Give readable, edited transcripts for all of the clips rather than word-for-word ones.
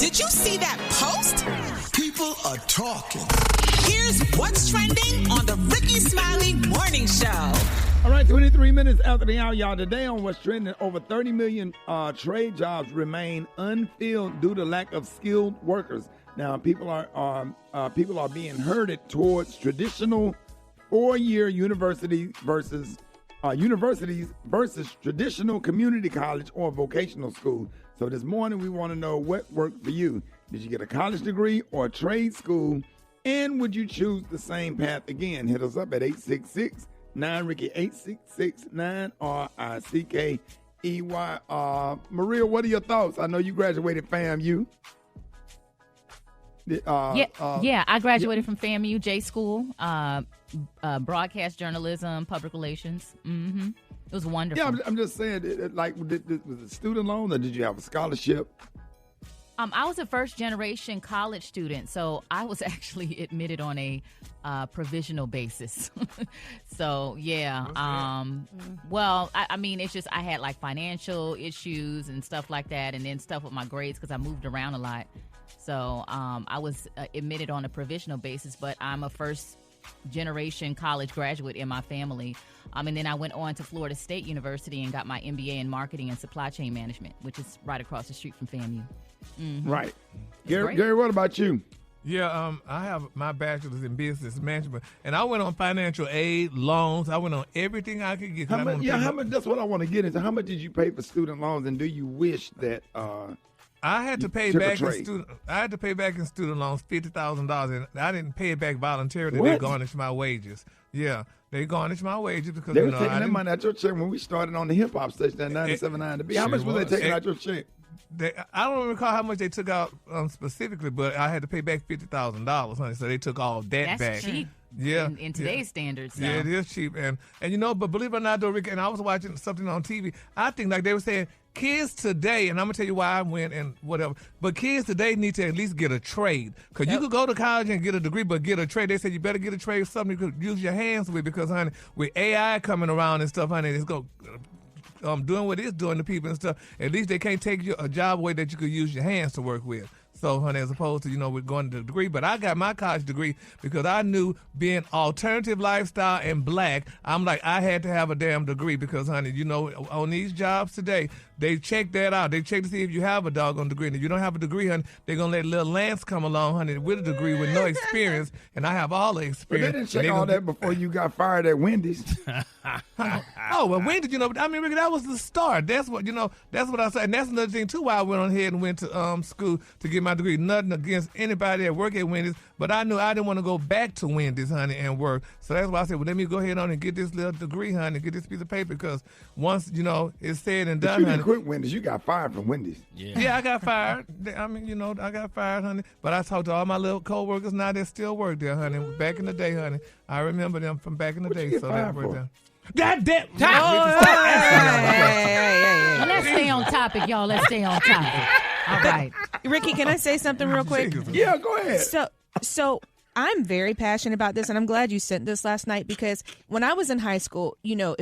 Did you see that post? People are talking. Here's what's trending on the Rickey Smiley Morning Show. All right, 23 minutes after the hour, y'all. Today on What's Trending, over 30 million trade jobs remain unfilled due to lack of skilled workers. Now, people are being herded towards traditional four-year universities versus traditional community college or vocational school. So this morning, we want to know what worked for you. Did you get a college degree or a trade school? And would you choose the same path again? Hit us up at 866-9-RICKEY, 866-9-RICKEY. Maria, what are your thoughts? I know you graduated FAMU. I graduated from FAMU J School, broadcast journalism, public relations. Mm-hmm. It was wonderful. Yeah, I'm just saying, was it student loan or did you have a scholarship? I was a first-generation college student, so I was actually admitted on a provisional basis. So, yeah. Well, I mean, it's just I had, like, financial issues and stuff like that, and then stuff with my grades because I moved around a lot. So I was admitted on a provisional basis, but I'm a first-generation college graduate in my family. And then I went on to Florida State University and got my MBA in marketing and supply chain management, which is right across the street from FAMU. Mm-hmm. Right. Gary, what about you? Yeah, I have my bachelor's in business management, and I went on financial aid, loans. I went on everything I could get. How much? That's what I want to get into. How much did you pay for student loans, and do you wish that I had to pay back in student. I had to pay back in student loans $50,000, and I didn't pay it back voluntarily. What? They garnished my wages. Yeah, they garnished my wages because they were taking that money out your check when we started on the hip hop station at 97.9 to be. How much was they taking out your check? I don't recall how much they took out specifically, but I had to pay back $50,000, honey. So they took all that back. That's cheap. Yeah, in today's standards. So. Yeah, it is cheap, and but believe it or not, though, Rick, and I was watching something on TV. I think like they were saying, kids today, and I'm gonna tell you why I went and whatever. But kids today need to at least get a trade, because you could go to college and get a degree, but get a trade. They said you better get a trade, something you could use your hands with, because honey, with AI coming around and stuff, honey, it's going. Doing what it's doing to people and stuff, at least they can't take a job away that you could use your hands to work with. So, honey, as opposed to, we're going to the degree. But I got my college degree because I knew being alternative lifestyle and black, I'm like, I had to have a damn degree because, honey, on these jobs today, they check that out. They check to see if you have a doggone degree. And if you don't have a degree, honey, they're going to let little Lance come along, honey, with a degree with no experience. And I have all the experience. But they didn't check all that before you got fired at Wendy's. Well, Wendy's, I mean, Ricky, that was the start. That's what, that's what I said. And that's another thing, too, why I went on ahead and went to school to get my degree. Nothing against anybody that work at Wendy's, but I knew I didn't want to go back to Wendy's, honey, and work. So that's why I said, well, let me go ahead on and get this little degree, honey, get this piece of paper, because once, it's said and done, but you didn't quit Wendy's. You got fired from Wendy's. Yeah, I got fired. I mean, I got fired, honey. But I talked to all my little co-workers now that still work there, honey. Back in the day, honey. I remember them from back in the day. So that worked out. God damn. Let's stay on topic, y'all. Let's stay on topic. All right. Ricky, can I say something real quick? Yeah, go ahead. So I'm very passionate about this, and I'm glad you sent this last night, because when I was in high school, there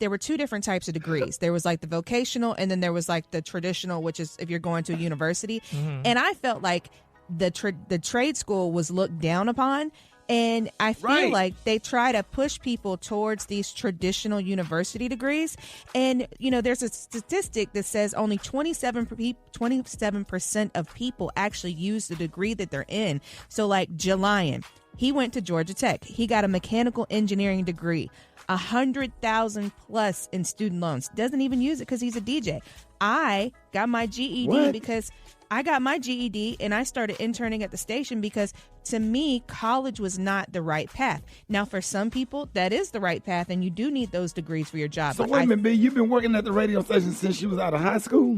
were two different types of degrees. There was like the vocational, and then there was like the traditional, which is if you're going to a university. Mm-hmm. And I felt like the trade school was looked down upon. And I feel like they try to push people towards these traditional university degrees. And, there's a statistic that says only 27% of people actually use the degree that they're in. So like Jelian, he went to Georgia Tech. He got a mechanical engineering degree, 100,000 plus in student loans. Doesn't even use it because he's a DJ. I got my GED because I got my GED and I started interning at the station because, to me, college was not the right path. Now, for some people, that is the right path, and you do need those degrees for your job. So wait a minute, B, you've been working at the radio station since you was out of high school?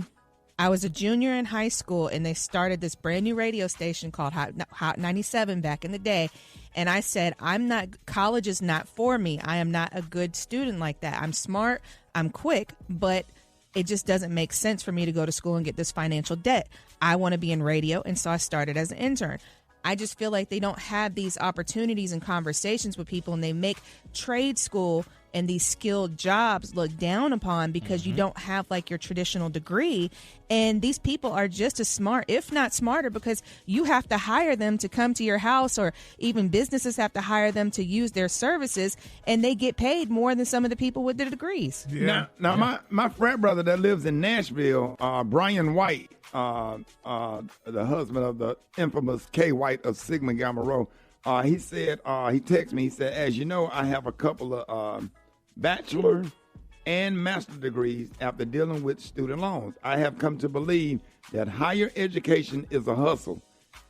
I was a junior in high school, and they started this brand new radio station called Hot 97 back in the day. And I said, college is not for me. I am not a good student like that. I'm smart, I'm quick, but it just doesn't make sense for me to go to school and get this financial debt. I want to be in radio, and so I started as an intern. I just feel like they don't have these opportunities and conversations with people, and they make trade school and these skilled jobs look down upon because you don't have like your traditional degree. And these people are just as smart, if not smarter, because you have to hire them to come to your house, or even businesses have to hire them to use their services, and they get paid more than some of the people with the degrees. Yeah. Now my frat brother that lives in Nashville, Brian White, the husband of the infamous K. White of Sigma Gamma Rho, he said, he texted me, he said, as you know, I have a couple of bachelor and master degrees after dealing with student loans. I have come to believe that higher education is a hustle,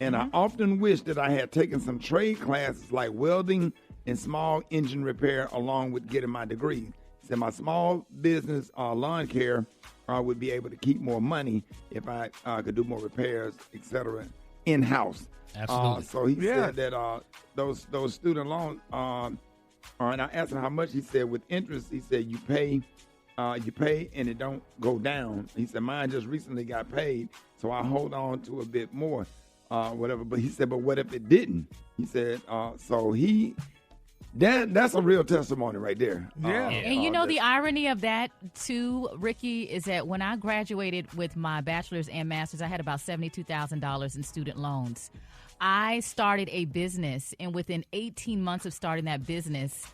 and I often wish that I had taken some trade classes like welding and small engine repair along with getting my degree. He said my small business lawn care would be able to keep more money if I could do more repairs, etc., in-house. Absolutely. So he said that those student loans, and I asked him how much. He said with interest, he said you pay and it don't go down. He said mine just recently got paid, so I hold on to a bit more, whatever. But he said, but what if it didn't? He said, so that's a real testimony right there. Yeah. And you know the irony of that too, Ricky, is that when I graduated with my bachelor's and master's, I had about $72,000 in student loans. I started a business, and within 18 months of starting that business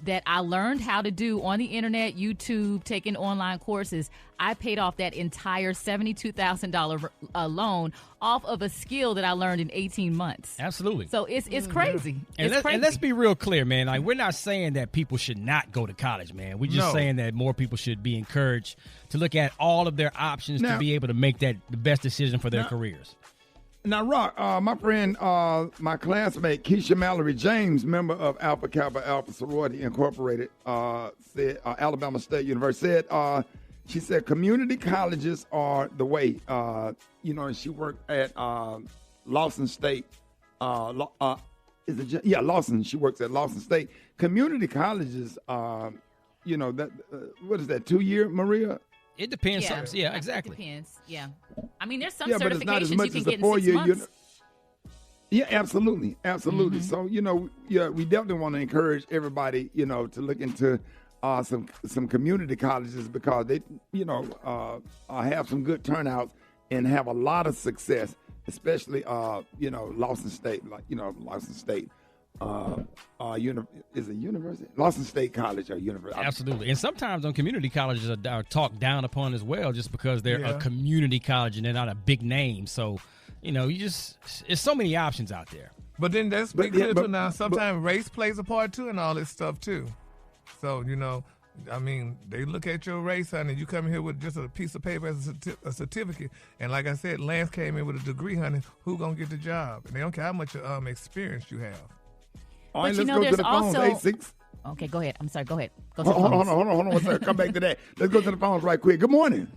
that I learned how to do on the internet, YouTube, taking online courses, I paid off that entire $72,000 loan off of a skill that I learned in 18 months. Absolutely. So it's crazy. And, crazy. Let's be real clear, man. Like, we're not saying that people should not go to college, man. We're just saying that more people should be encouraged to look at all of their options to be able to make that the best decision for their careers. Now, Rock, my friend, my classmate, Keisha Mallory James, member of Alpha Kappa Alpha Sorority Incorporated, said, Alabama State University, she said community colleges are the way. And she worked at Lawson State. Lawson. She works at Lawson State. Community colleges, what is that, 2 year, Maria? It depends. Yeah, exactly. It depends. Yeah. I mean, there's some but it's not as certifications much you can as get a in 4 6 year. months. Yeah, absolutely. So, we definitely want to encourage everybody, to look into some community colleges because they, have some good turnouts and have a lot of success, especially, Lawson State, Lawson State. Is it university? Lawson State College or university? Absolutely. And sometimes on community colleges are talked down upon as well just because they're a community college and they're not a big name. So, there's so many options out there. But then let's be clear too now. Sometimes race plays a part too in all this stuff too. So, they look at your race, honey, and you come here with just a piece of paper as a certificate. And like I said, Lance came in with a degree, honey. Who gonna get the job? And they don't care how much experience you have. All right, But let's go to there's the phones. also... 86. Okay, go ahead. I'm sorry. Go ahead. Go Hold on. One second. Come back to that. Let's go to the phones right quick. Good morning.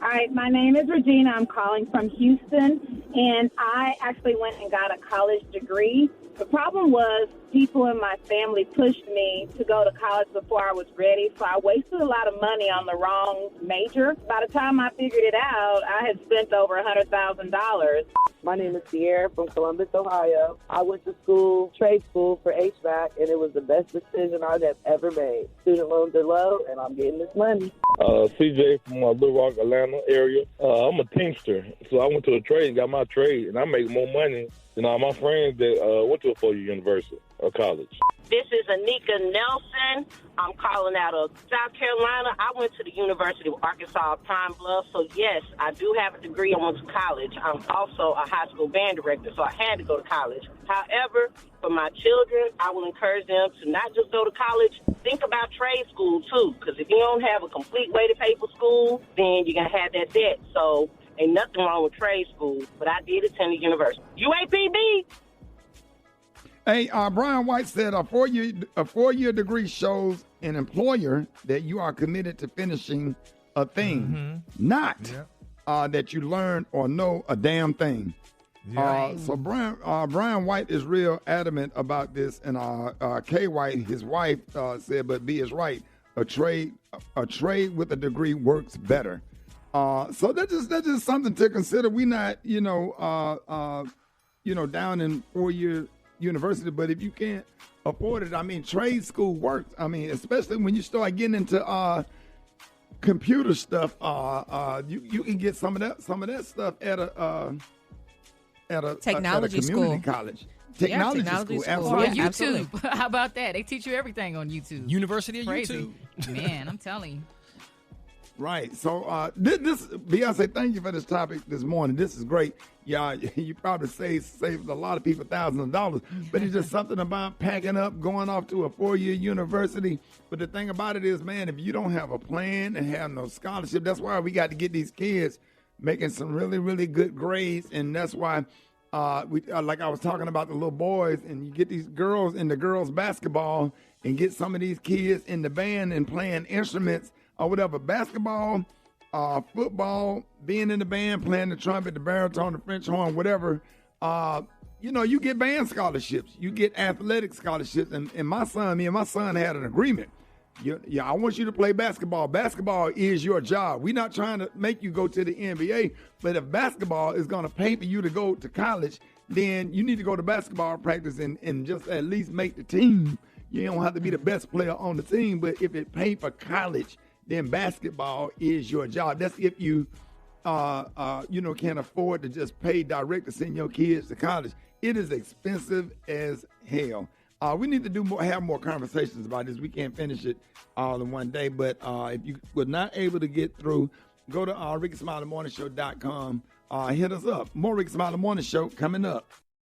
All right, my name is Regina. I'm calling from Houston, and I actually went and got a college degree. The problem was people in my family pushed me to go to college before I was ready, so I wasted a lot of money on the wrong major. By the time I figured it out, I had spent over $100,000. My name is Sierra from Columbus, Ohio. I went to trade school for HVAC, and it was the best decision I've ever made. Student loans are low, and I'm getting this money. CJ from Little Rock, Atlanta area. I'm a teamster, so I went to a trade and got my trade, and I make more money than all my friends that went to a 4-year university or college. This is Anika Nelson. I'm calling out of South Carolina. I went to the University of Arkansas Pine Bluff, so yes, I do have a degree. I went to college. I'm also a high school band director, so I had to go to college. However, for my children, I will encourage them to not just go to college. Think about trade school, too, because if you don't have a complete way to pay for school, then you're going to have that debt. So ain't nothing wrong with trade school, but I did attend the university. UAPB! Hey, Brian White said a four-year degree shows an employer that you are committed to finishing a thing, not that you learn or know a damn thing. So Brian White is real adamant about this, and Kay White, his wife, said, "But B is right. A trade with a degree works better." So that's just something to consider. We not down in 4 year university, but if you can't afford it, I mean, trade school works. I mean, especially when you start getting into computer stuff, you can get some of that stuff at a technology community school. college. Technology school. Absolutely. Or YouTube. Absolutely. How about that? They teach you everything on YouTube. University of Crazy. YouTube. Man, I'm telling you. Right. So this Beyonce, thank you for this topic this morning. This is great. Yeah, you probably saved a lot of people thousands of dollars, but it's just something about packing up, going off to a 4-year university. But the thing about it is, man, if you don't have a plan and have no scholarship, that's why we got to get these kids making some really, really good grades. And that's why we like I was talking about the little boys, and you get these girls into girls basketball and get some of these kids in the band and playing instruments or whatever, basketball, football, being in the band, playing the trumpet, the baritone, the French horn, whatever. You get band scholarships, you get athletic scholarships. And me and my son had an agreement. I want you to play basketball. Basketball is your job. We're not trying to make you go to the NBA, but if basketball is going to pay for you to go to college, then you need to go to basketball practice and just at least make the team. You don't have to be the best player on the team, but if it paid for college, then basketball is your job. That's if you, can't afford to just pay direct to send your kids to college. It is expensive as hell. We need to have more conversations about this. We can't finish it all in one day, but if you were not able to get through, go to RickySmileyMorningShow.com. Hit us up. More Rickey Smiley Morning Show coming up.